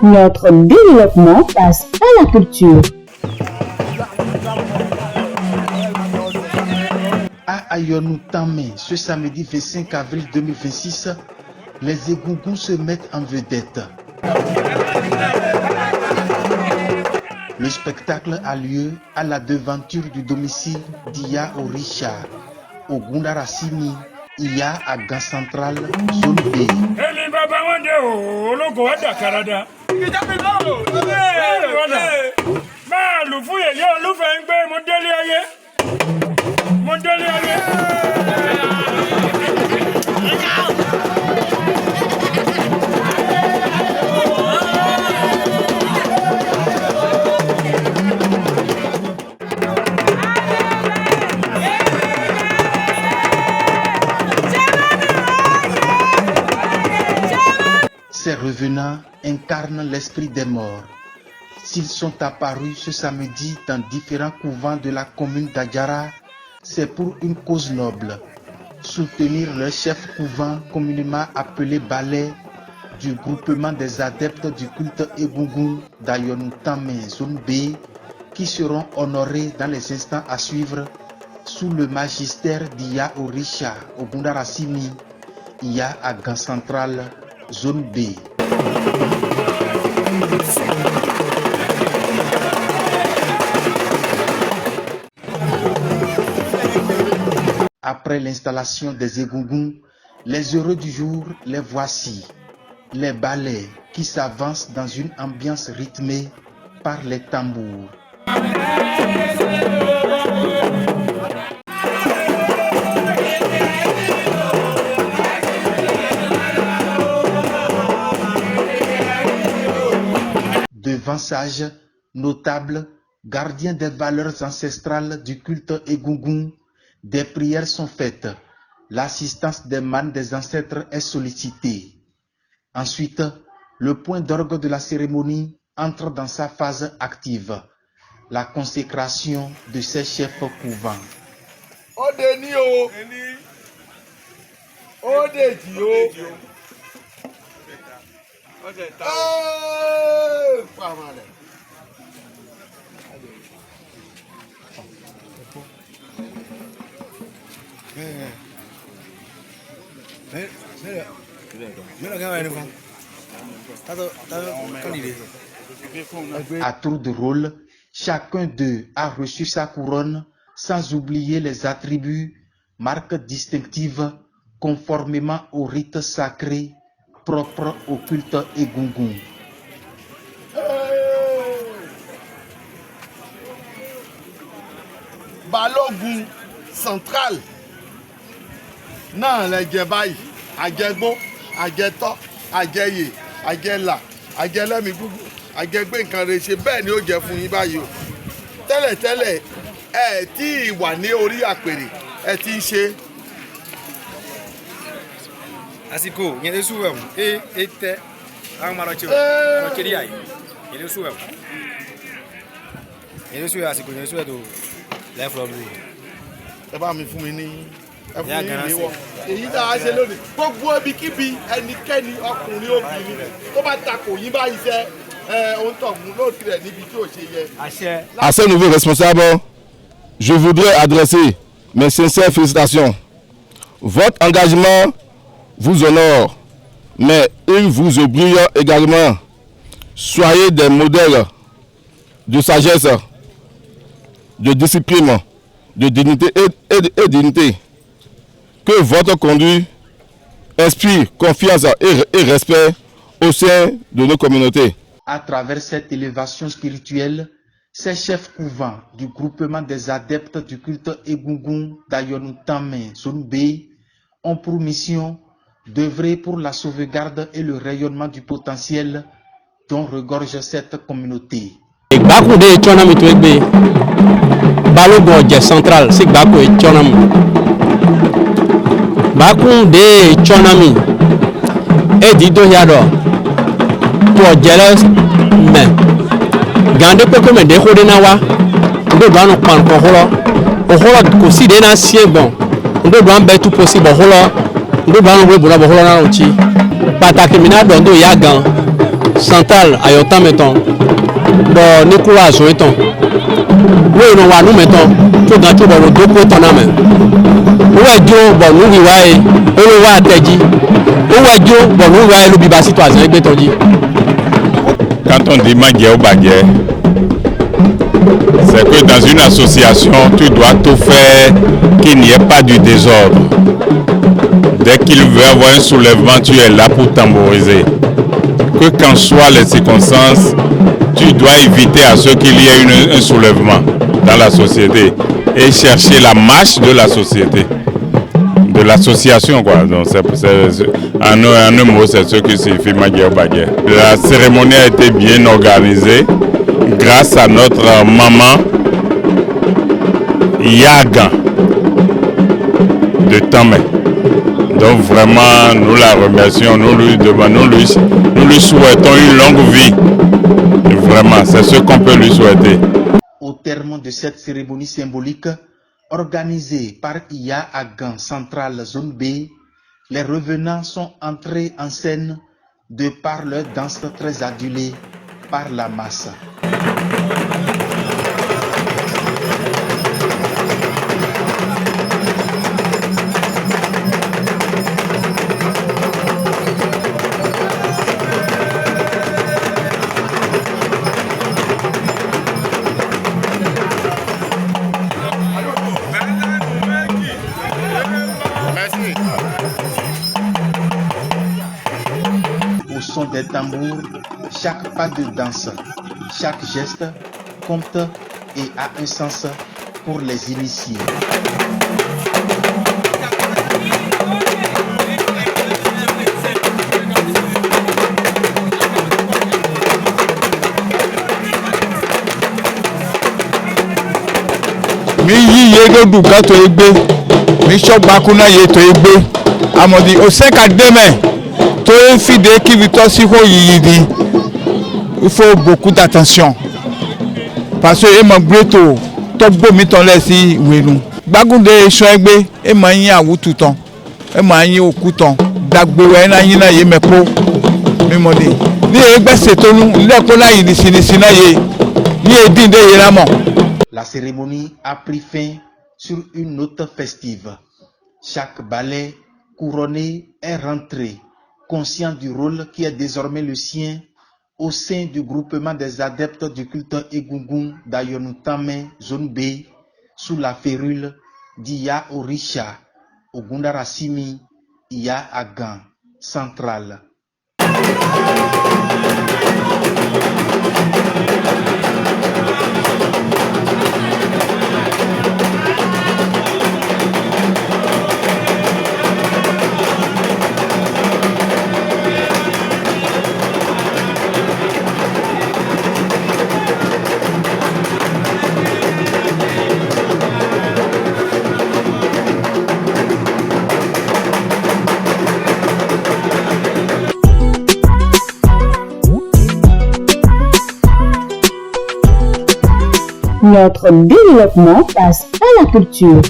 Notre développement passe à la culture. À Ayonou Tamé, ce samedi 25 avril 2026, les Egungun se mettent en vedette. Le spectacle a lieu à la devanture du domicile d'Iya Orisha, au Gundarasimi, Iya à Gare Centrale, zone B. Ces revenants incarnent l'esprit des morts. S'ils sont apparus ce samedi dans différents couvents de la commune d'Adjara, c'est pour une cause noble. Soutenir leur chef couvent communément appelé Balai du groupement des adeptes du culte Egungun d'Ayonou Tamé, zone B, qui seront honorés dans les instants à suivre sous le magistère d'Iya Orisha au Gundarasimi, Iya à Gare Centrale, zone B. Après l'installation des Egungun, les heureux du jour, les voici. Les ballets qui s'avancent dans une ambiance rythmée par les tambours. Devant sages, notables, gardiens des valeurs ancestrales du culte Egungun, des prières sont faites. L'assistance des mânes des ancêtres est sollicitée. Ensuite, le point d'orgue de la cérémonie entre dans sa phase active. La consécration de ses chefs couvents. À tour de rôle, chacun d'eux a reçu sa couronne, sans oublier les attributs, marques distinctives, conformément au rite sacré propre au culte Egungun. Balogun central. Non, les Djebaï, Adjegbo, Adjeto, Adjeye, Adjela, Adjelemi Gugu, Adjegbe nǹkan rẹ̀ ṣe bẹ́ẹ̀ ni ó jẹ́ fún yín báyìí o. Tẹ́lẹ̀tẹ́lẹ̀ ẹ tí wà ní orí àpèrè ẹ ti ń ṣe. Àsìkò yẹn lè súwẹ̀ wò é tẹ́ àwọn ọmọ ọlọ́kẹ́rì àyè yẹn lè súwẹ̀ wò yẹn lè súwẹ̀ àsìkò yẹn lè súwẹ̀ tó lẹ́fọ̀ lórí. Ẹ bá mi fún mi ní ẹ fún mi ní ìwọ. Èyí tá a ṣe lónìí gbogbo ibikíbi ẹnikẹ́ni ọkùnrin obìnrin tó bá takò yín báyìí sẹ́ ohun tó mú lóòtú rẹ̀ níbi tí ò ṣe yẹ. À ces nouveaux responsables, je voudrais adresser mes sincères félicitations. Votre engagement vous honore, mais il vous oblige également. Soyez des modèles de sagesse, de discipline, de dignité et dignité. Que votre conduite inspire confiance et respect au sein de nos communautés. À travers cette élévation spirituelle, ces chefs couvents du groupement des adeptes du culte Egungun d'Ayonou Tamé, zone B, ont pour mission d'œuvrer pour la sauvegarde et le rayonnement du potentiel dont regorge cette communauté. Gbako de chonam to egbe Balogun Gare Central si gbako e chonam Gbako de chonami e di do yado to jealous me gande pe ko me de ko de na wa ndo do anu pan ko holo ko si de na sie bon ndo do an be tout possible holo ndo do anu we bo na bo holo na o chi pataki mi na do ndo ya gan central ayotan meton bo ni kura aso eton we no wa nu meton to gan to bo do ko ton na me o we jo bo nu wi wa e o wa teji o we jo bo nu wa e lu bi ba situation egbe tonji. Quand on dit Mangué au Baguet, c'est que dans une association, tu dois tout faire qu'il n'y ait pas du désordre. Dès qu'il veut avoir un soulèvement, tu es là pour tamboriser. Que qu'en soient les circonstances, tu dois éviter à ce qu'il y ait un soulèvement dans la société et chercher la marche de la société, de l'association, quoi. Donc en un mot, c'est ce qui signifie Mangué au Baguet. La cérémonie a été bien organisée grâce à notre maman Yagan de Tamé. Donc vraiment, nous la remercions, nous lui souhaitons une longue vie. Vraiment, c'est ce qu'on peut lui souhaiter. Au terme de cette cérémonie symbolique, organisée par IA Agan Centrale Zone B, les revenants sont entrés en scène de par leur danse très adulée par la masse. Au son des tambours, chaque pas de danse, chaque geste compte et a un sens pour les initiés. Mi yi yego duga to egbe mi shogba kuna ye to egbe amodi o se ka deme to fide ki victor si ho yidi. Il faut beaucoup d'attention parce que e mo gbe to gbo mi ton le si wenu gbagunde so egbe e ma yin awutu ton e ma yin okuton dagbe we na yin na ye mepo mi mo de ni egbe se tonu le ko la yin ni na ye ni edin de ye la mo. La cérémonie a pris fin sur une note festive. Chaque balai couronné est rentré, conscient du rôle qui est désormais le sien au sein du groupement des adeptes du culte Egungun d'Ayonutamé, zone B, sous la férule d'Iya Orisha, Ogundarasimi, Iya Agan, centrale. Notre développement passe à la culture.